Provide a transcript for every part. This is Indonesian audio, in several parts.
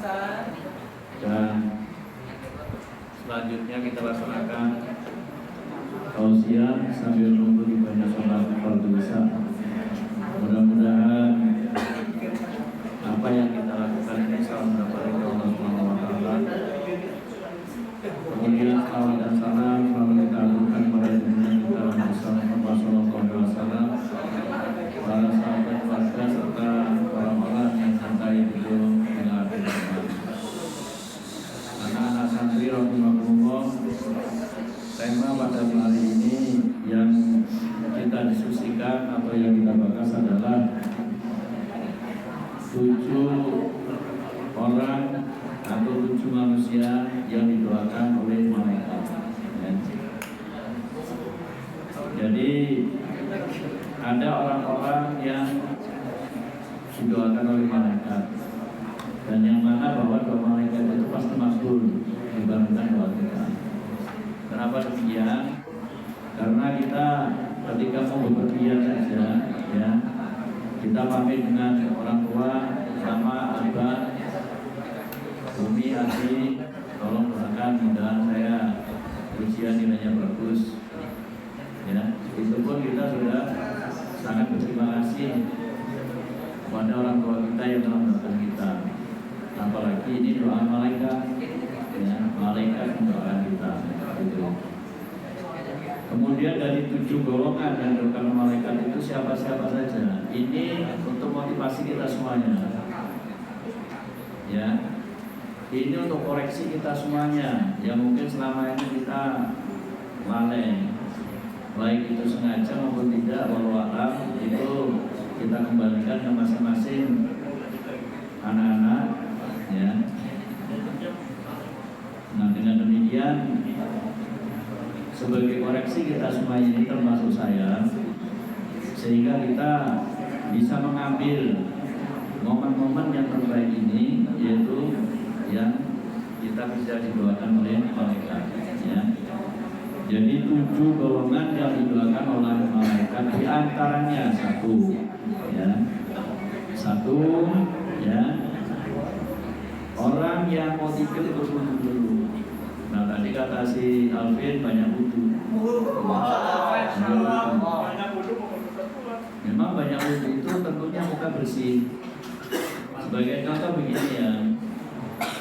Dan selanjutnya kita laksanakan tausiah sambil menunggu ibadah sholat fardu isya. Mudah-mudahan apa yang kita lakukan ini selalu mendapat ridho Allah Subhanahu wa taala. Kemudian salawat dan salam selalu kita aturkan kepada junjungan kita Muhammad sallallahu alaihi wasallam, para sahabat keluarga serta orang-orang yang santai beliau dengan agama. Anak-anak santri rahimakumullah, tema pada hari ini yang kita diskusikan atau yang kita bahas adalah 7 orang atau 7 manusia yang didoakan oleh malaikat. Jadi ada orang-orang yang didoakan oleh malaikat, dan yang mana bahwa doa malaikat itu pasti makbul dibandingkan doa kita. Kenapa demikian? Karena kita ketika mau bepergian saja, ya, kita pamit dengan orang tua, sama abah, umi, adik, tolong doakan mudah saya ujian nilainya bagus. Ya, itu pun kita sudah sangat berterima kasih kepada orang tua kita yang telah mendoakan kita. Apalagi ini doa malaikat, ya, malaikat mendoakan kita. Gitu. Kemudian dari 7 golongan yang didoakan malaikat itu siapa-siapa saja. Ini untuk motivasi kita semuanya. Ya, ini untuk koreksi kita semuanya yang mungkin selama ini kita lalai, baik itu sengaja maupun tidak, walau alam itu kita kembalikan ke masing-masing anak-anak, ya. Nah, dengan demikian sebagai koreksi kita semuanya ini termasuk saya, sehingga kita bisa mengambil momen-momen yang terbaik ini, yaitu yang kita bisa didoakan oleh malaikat, ya. Jadi 7 golongan yang didoakan oleh malaikat, di antaranya satu, ya, orang yang mau tidur berwudu dulu. Nah, tadi kata si Alvin banyak wudu. Memang banyak wudu itu tentunya muka bersih. Sebagai contoh begini ya,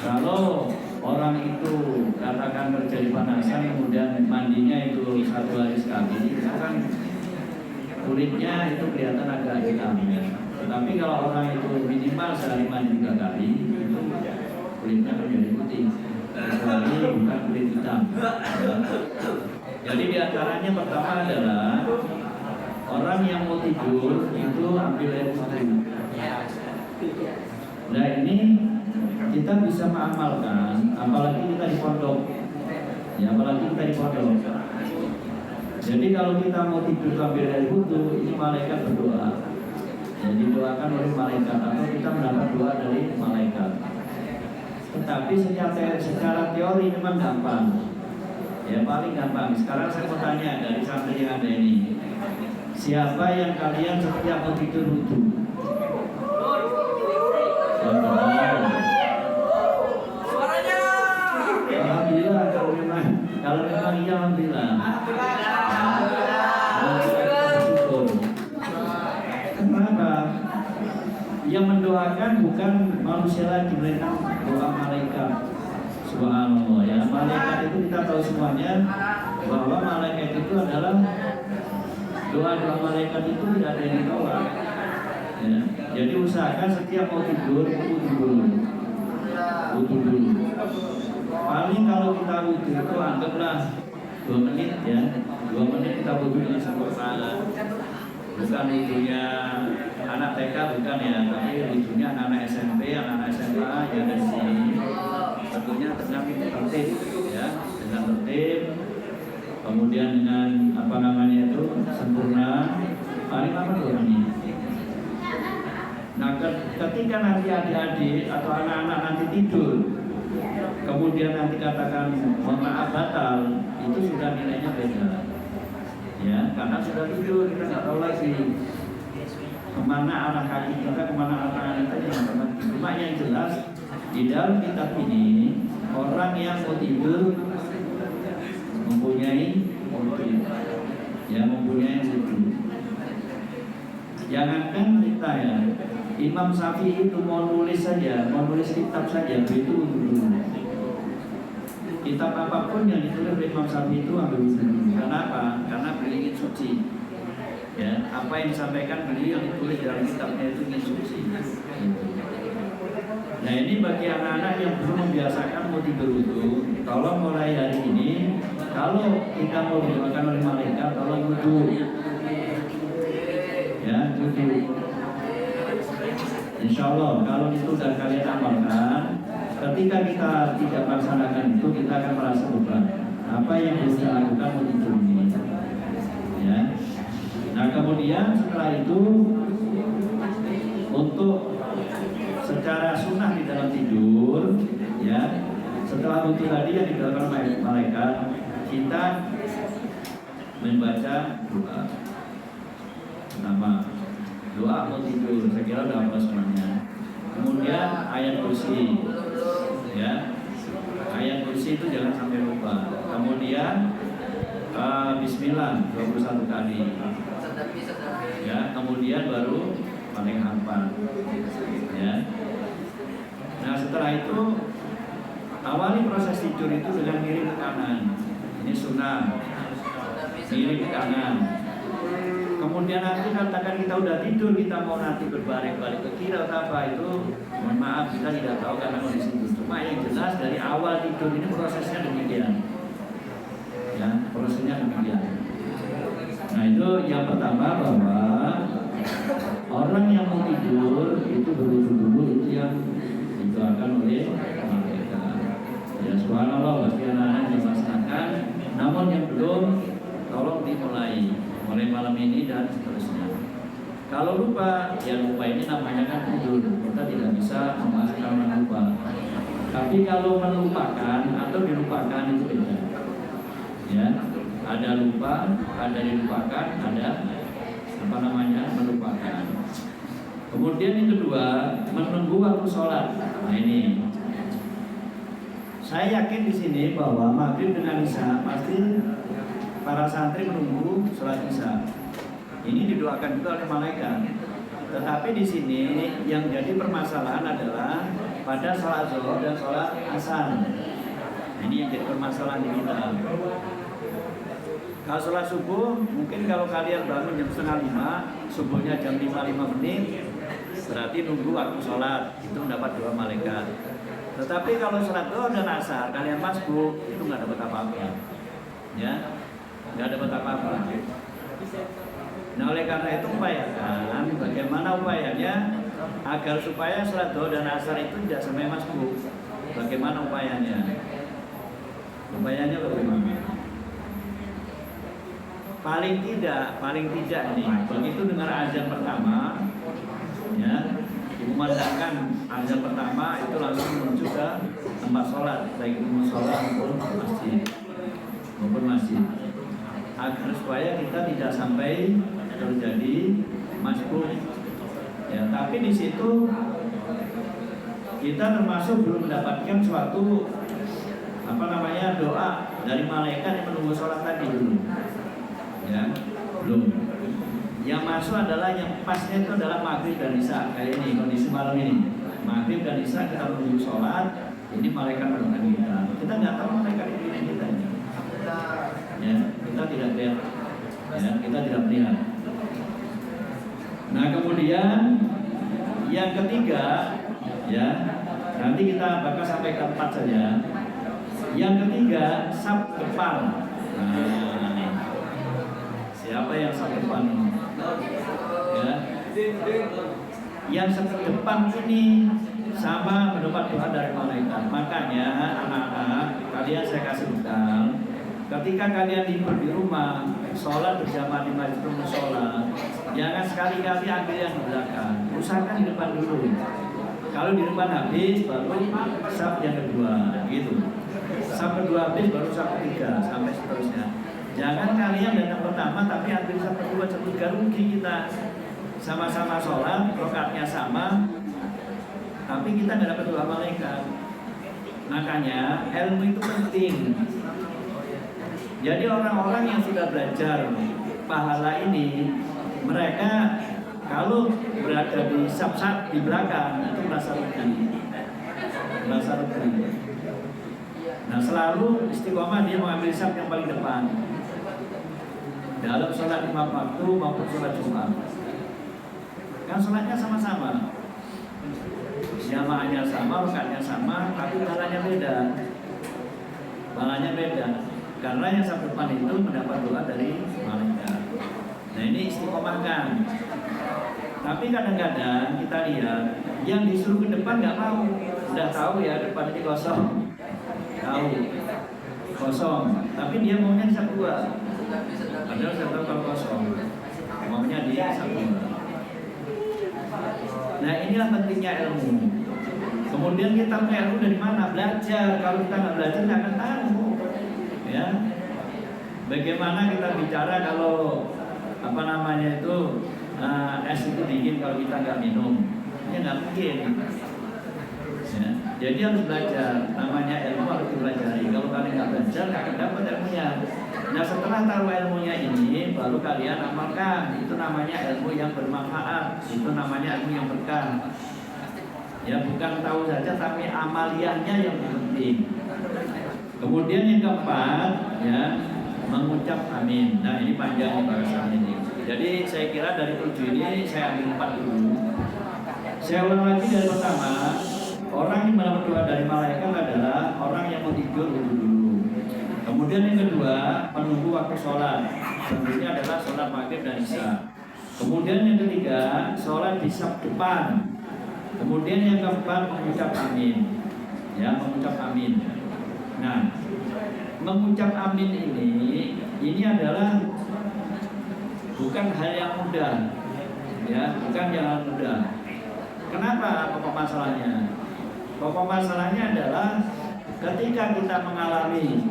kalau orang itu katakan terjadi panasan kemudian mandinya itu 1 hari sekali, itu kan kulitnya itu kelihatan agak hitam, ya. Tetapi kalau orang itu minimal sehari mandi 3 kali, itu kulitnya menjadi putih, kecuali bukan kulit hitam, ya. Jadi diantaranya pertama adalah orang yang mau tidur itu ambil air wudu. Nah, ini kita bisa mengamalkan, apalagi kita di pondok, ya, apalagi kita di pondok. Jadi kalau kita mau tidur ambil air wudu, ini malaikat berdoa, jadi didoakan oleh malaikat atau kita mendapat doa dari malaikat. Tetapi secara teori memang gampang, ya, paling gampang. Sekarang saya mau tanya dari santri yang ada ini, siapa yang kalian setiap mau tidur wudu? Alhamdulillah, kalau memang iya, alhamdulillah. Kenapa? Yang mendoakan bukan manusia lagi, mereka doa malaikat. Subhanallah, ya. Malaikat itu kita tahu semuanya bahwa malaikat itu adalah doa-doa malaikat itu tidak ada yang ditolak. Ya. Jadi usahakan setiap mau tidur wudu dulu. Paling kalau kita wudu itu anggaplah 2 menit, ya, 2 menit kita wudu dengan sempurna. Bukan wudunya anak TK, bukan, ya, tapi wudunya anak-anak SMP, anak-anak SMA yang ada di sini. Tentunya dengan tertib, ya, dengan tertib. Kemudian dengan apa namanya itu sempurna. Paling lama 2 menit. Nah, ketika nanti adik-adik atau anak-anak nanti tidur, kemudian nanti katakan mohon maaf batal, itu sudah nilainya beda, ya, karena sudah tidur, kita nggak tahu lagi kemana arah kaki kita, kemana arah tangan kita, yang cuma yang jelas Di dalam kitab ini orang yang mau tidur mempunyai wudhu, ya mempunyai wudhu. Jangankan kita ya, Imam Syafi'i itu mau nulis saja, mau nulis kitab saja itu wudhu dulu. Kitab apapun yang ditulis oleh Imam Syafi'i itu ambil wudhu dulu. Kenapa? Karena beliau ingin suci. Ya, apa yang disampaikan beliau yang ditulis dalam kitabnya itu ingin suci. Nah ini bagi anak-anak yang belum membiasakan mau tidur wudhu, tolong mulai hari ini, kalau kita mau didoakan oleh malaikat, tolong wudhu. Ya, wudhu. Insya Allah kalau itu sudah kalian amalkan, ketika kita tidak melaksanakan itu, kita akan merasa beban. Apa yang harus dilakukan mau tidur ini? Ya. Nah kemudian setelah itu untuk secara sunnah di dalam tidur, ya setelah wudhu tadi yang dilakukan malaikat, kita membaca doa. Pertama doa mau tidur, saya kira udah apa semuanya. Kemudian ayat kursi, ya ayat kursi itu jangan sampai lupa. Kemudian Bismillah 21 kali, ya kemudian baru paling hafal, ya. Nah setelah itu awali proses tidur itu dengan miring ke kanan. Ini sunnah, miring ke kanan. Kemudian nanti katakan kita udah tidur, kita mau nanti berbaring balik ke kiri atau apa itu, mohon maaf kita tidak tahu karena kondisi itu. Cuma yang jelas dari awal tidur ini prosesnya demikian, ya prosesnya demikian. Nah itu yang pertama, bahwa orang yang mau tidur itu berwudhu dulu, itu yang didoakan oleh malaikat. Ya subhanallah bagi anak-anak yang melaksanakan, namun yang belum tolong dimulai mulai malam ini dan seterusnya. Kalau lupa, ya lupa ini namanya kan tidur, kita tidak bisa memastikan lupa. Tapi kalau melupakan atau dilupakan itu beda. Ya, ada lupa, ada dilupakan, ada apa namanya melupakan. Kemudian yang kedua, menunggu waktu sholat. Nah ini, saya yakin di sini bahwa maghrib dengan isya pasti para santri menunggu sholat isya. Ini didoakan juga oleh malaikat. Tetapi di sini yang jadi permasalahan adalah pada sholat zuhur dan sholat asar. Ini yang jadi permasalahan di kita. Kalau sholat subuh, mungkin kalau kalian bangun jam 4:30, subuhnya jam 5:05, berarti nunggu waktu sholat, itu mendapat doa malaikat. Tetapi kalau sholat zuhur dan asar, kalian masbuk, itu nggak dapat apa-apa. Ya, nggak dapat apa-apa. Nah oleh karena itu upayakan, bagaimana upayanya agar supaya sholat zuhur dan asar itu tidak sampai masbuk. Bagaimana upayanya? Upayanya bagaimana? Paling tidak nih, begitu dengar azan pertama, ya, dikumandangkan azan pertama itu langsung menuju ke tempat sholat, baik itu musola maupun masjid, agar supaya kita tidak sampai terjadi masbuk. Ya, tapi di situ kita termasuk belum mendapatkan suatu doa dari malaikat yang menunggu sholat tadi dulu. Ya, belum. Yang masuk adalah yang pasnya itu adalah maghrib dan isya. Kayak ini kondisi malam ini, maghrib dan isya kita menunggu sholat. Ini malaikat menunggu kita. Kita nggak tahu malaikat itu kita. Ya, kita tidak lihat. Ya, kita tidak melihat. Nah kemudian yang ketiga, ya nanti kita bakal sampai ke 4 saja. Yang ketiga, saf depan. Nah, siapa yang saf depan ini? Ya. Yang saf depan ini sama mendapat doa dari malaikat. Makanya anak-anak, kalian saya kasih bekal. Ketika kalian libur di rumah, sholat berjamaah di masjid musola, jangan sekali-kali ambil yang di belakang. Usahakan di depan dulu. Kalau di depan habis, baru saf yang kedua, gitu. Saf kedua habis, baru saf ketiga, sampai seterusnya. Jangan kalian datang pertama tapi ambil saf kedua, saf ketiga, rugi kita. Sama-sama sholat, rakaatnya sama, tapi kita nggak dapat doa malaikat. Makanya ilmu itu penting. Jadi orang-orang yang sudah belajar pahala ini, mereka kalau berada di saf-saf di belakang itu merasa rugi. Nah, selalu istiqomah dia mengambil saf yang paling depan dalam sholat 5 waktu maupun sholat Jumat. Kan sholatnya sama-sama, jamaahnya sama, rakaatnya sama, tapi pahalanya beda. Karena yang saf depan itu mendapat doa dari malaikat. Nah, ini istiqomahkan. Tapi kadang-kadang kita lihat yang disuruh ke depan nggak mau. Udah tahu ya depan ini kosong, tahu kosong. Tapi dia maunya di saf 2. Padahal sudah tahu kalau kosong, maunya di saf 2. Nah, inilah pentingnya ilmu. Kemudian kita punya ilmu dari mana? Belajar. Kalau kita nggak belajar nggak akan tahu. Ya, bagaimana kita bicara kalau es itu dingin kalau kita nggak minum? Ya nggak mungkin. Ya, jadi harus belajar. Namanya ilmu harus dipelajari. Kalau kalian nggak belajar nggak akan dapat ilmunya. Nah, setelah tahu ilmunya ini, baru kalian amalkan. Itu namanya ilmu yang bermanfaat. Itu namanya ilmu yang berkah. Ya, bukan tahu saja, tapi amaliyahnya yang penting. Kemudian yang keempat, ya, mengucap amin. Nah, ini panjang bahasan ini. Jadi saya kira dari 7 ini saya ambil 4 dulu. Saya ulang lagi dari pertama. Orang yang mendapat doa dari malaikat adalah orang yang mau tidur dulu. Kemudian yang kedua, menunggu waktu sholat. Tentunya adalah sholat maghrib dan isya. Kemudian yang ketiga, sholat di saf depan. Kemudian yang keempat, mengucap amin. Ya, mengucap amin. Nah, mengucap amin ini adalah bukan hal yang mudah. Ya, bukan yang mudah. Kenapa? Pokok masalahnya? Pokok masalahnya adalah ketika kita mengalami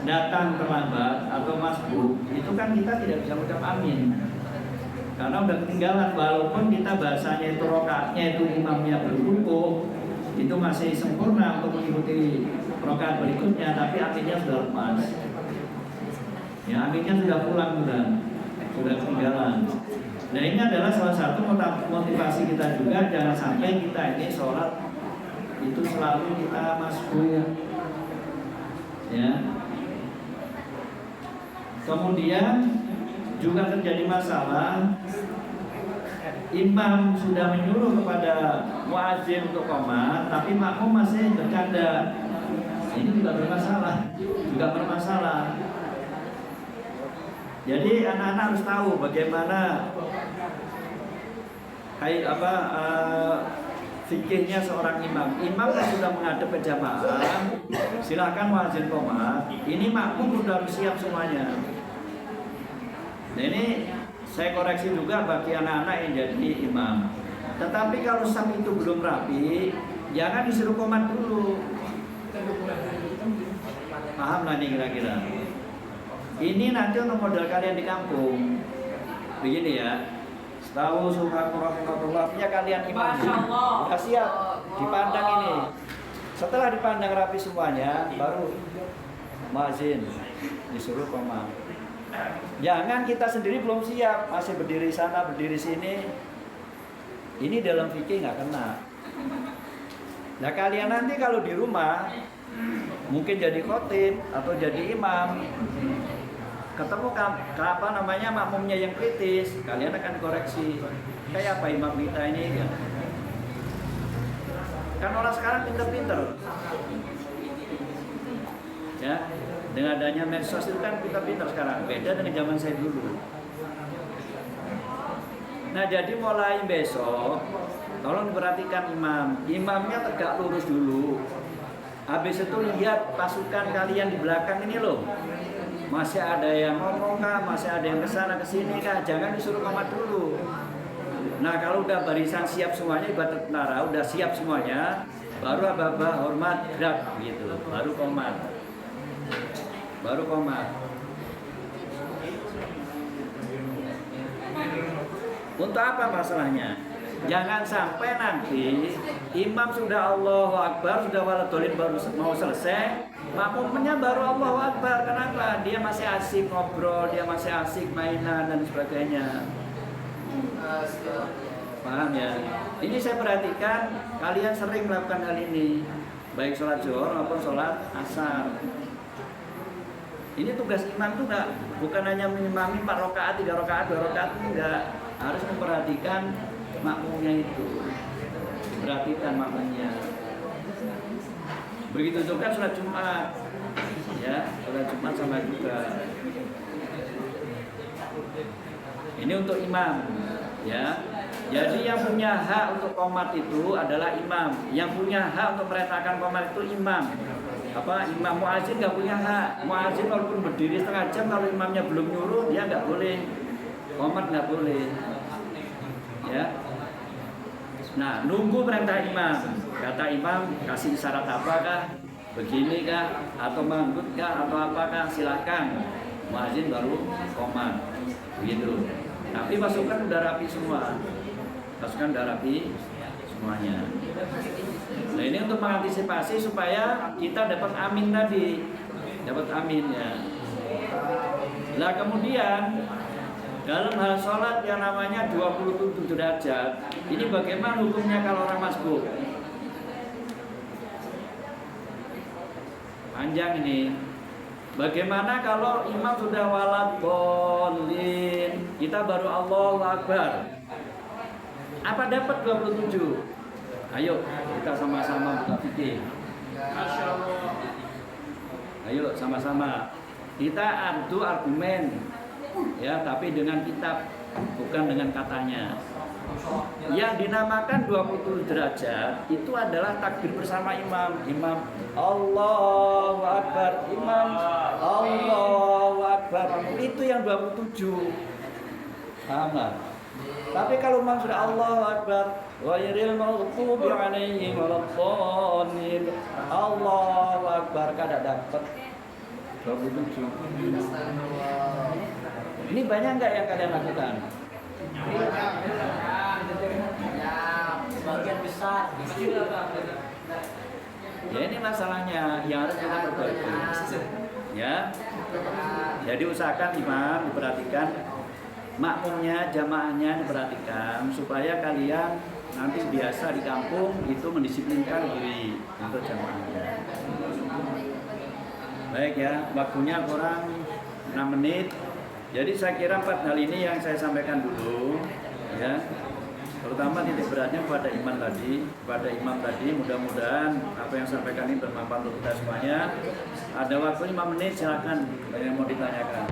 datang terlambat atau masbuk, itu kan kita tidak bisa mengucap amin. Karena udah ketinggalan, walaupun kita bahasanya itu rokaatnya itu imamnya berruku, itu masih sempurna untuk mengikuti rokaat berikutnya, tapi aminnya sudah lepas. Ya, aminnya sudah pulang, sudah ketinggalan. Nah, ini adalah salah satu motivasi kita juga, jangan sampai kita ini sholat itu selalu kita masbuk. Ya. Kemudian juga terjadi masalah, imam sudah menyuruh kepada muadzin untuk qomat, tapi makmum masih bercanda. Ini juga bermasalah. Jadi anak-anak harus tahu bagaimana fikihnya seorang imam. Imam sudah menghadap ke jamaah, silakan muadzin qomat. Ini makmum sudah harus siap semuanya. Nah, ini saya koreksi juga bagi anak-anak yang jadi imam. Tetapi kalau saf itu belum rapi, jangan disuruh qomat dulu. Paham lah nih kira-kira. Ini nanti untuk modal kalian di kampung. Begini ya. Tahu subhanallah kalian imam sudah siap dipandang ini. Setelah dipandang rapi semuanya, baru muadzin disuruh qomat. Jangan kita sendiri belum siap, masih berdiri sana, berdiri sini. Ini dalam fikih nggak kena. Nah, kalian nanti kalau di rumah mungkin jadi khotib atau jadi imam, ketemu makmumnya yang kritis, kalian akan koreksi. Kayak apa imam kita ini? Kan orang sekarang pinter-pinter. Ya, dengan adanya medsos itu kan pinter-pinter sekarang. Beda dengan zaman saya dulu. Nah, jadi mulai besok, tolong diperhatikan imamnya tegak lurus dulu. Habis itu lihat pasukan kalian di belakang ini loh. Masih ada yang ngomong kah, masih ada yang kesana kesini kah, jangan disuruh qomat dulu. Nah, kalau udah barisan siap semuanya, ibarat tentara udah siap semuanya, baru abah hormat gerak gitu, baru qomat. Untuk apa masalahnya? Jangan sampai nanti imam sudah Allahu Akbar, sudah waladolin baru mau selesai, makmumnya baru Allahu Akbar. Kenapa? Dia masih asik ngobrol, dia masih asik mainan dan sebagainya. Paham ya? Ini saya perhatikan kalian sering melakukan hal ini, baik sholat zuhur maupun sholat asar. Ini tugas imam tuh bukan hanya mengimami 4 rakaat, 3 rakaat, 2 rakaat, enggak. Harus memperhatikan makmumnya itu. Perhatikan makmumnya. Begitu juga sholat Jumat. Ya, sholat Jumat sama juga. Ini untuk imam, ya. Jadi yang punya hak untuk qomat itu adalah imam. Yang punya hak untuk merintahkan qomat itu imam. Imam muadzin nggak punya hak. Muadzin walaupun berdiri setengah jam, kalau imamnya belum nyuruh dia nggak boleh qomat, nggak boleh, ya. Nah, nunggu perintah imam. Kata imam kasih isyarat apakah, begini kah, atau manggut kah, atau apakah, silakan. Muadzin baru qomat, begitu. Tapi pasukan udah rapi semua, pasukan udah rapi semuanya. Nah, ini untuk mengantisipasi supaya kita dapat amin tadi, dapat amin ya. Nah, kemudian dalam hal sholat yang namanya 27 derajat, ini bagaimana hukumnya kalau orang masbuk? Panjang ini. Bagaimana kalau imam sudah waladhdallin, kita baru Allahu Akbar? Apa dapat 27? Ayo kita sama-sama buka fikih. Ayo sama-sama. Kita adu argumen, ya, tapi dengan kitab, bukan dengan katanya. Yang dinamakan 20 derajat itu adalah takbir bersama imam. Imam Allahu Akbar, imam Allahu Akbar. Itu yang 27. Sama. Tapi kalau imam sudah Allahu Akbar, ghairil maghdubi 'alaihim waladdallin, Allahu Akbar, kada dapat 27. Ini banyak enggak yang kalian lakukan? Sebagian besar. Ya, ini masalahnya yang harus kita perbaiki. Ya. Jadi usahakan imam diperhatikan, makmumnya, jamaahnya diperhatikan supaya kalian nanti biasa di kampung itu mendisiplinkan diri untuk jamaahnya. Baik ya, waktunya kurang 6 menit. Jadi saya kira 4 hal ini yang saya sampaikan dulu, ya. Terutama titik beratnya kepada imam tadi, mudah-mudahan apa yang saya sampaikan ini bermanfaat untuk kita semuanya. Ada waktu 5 menit, silakan yang mau ditanyakan.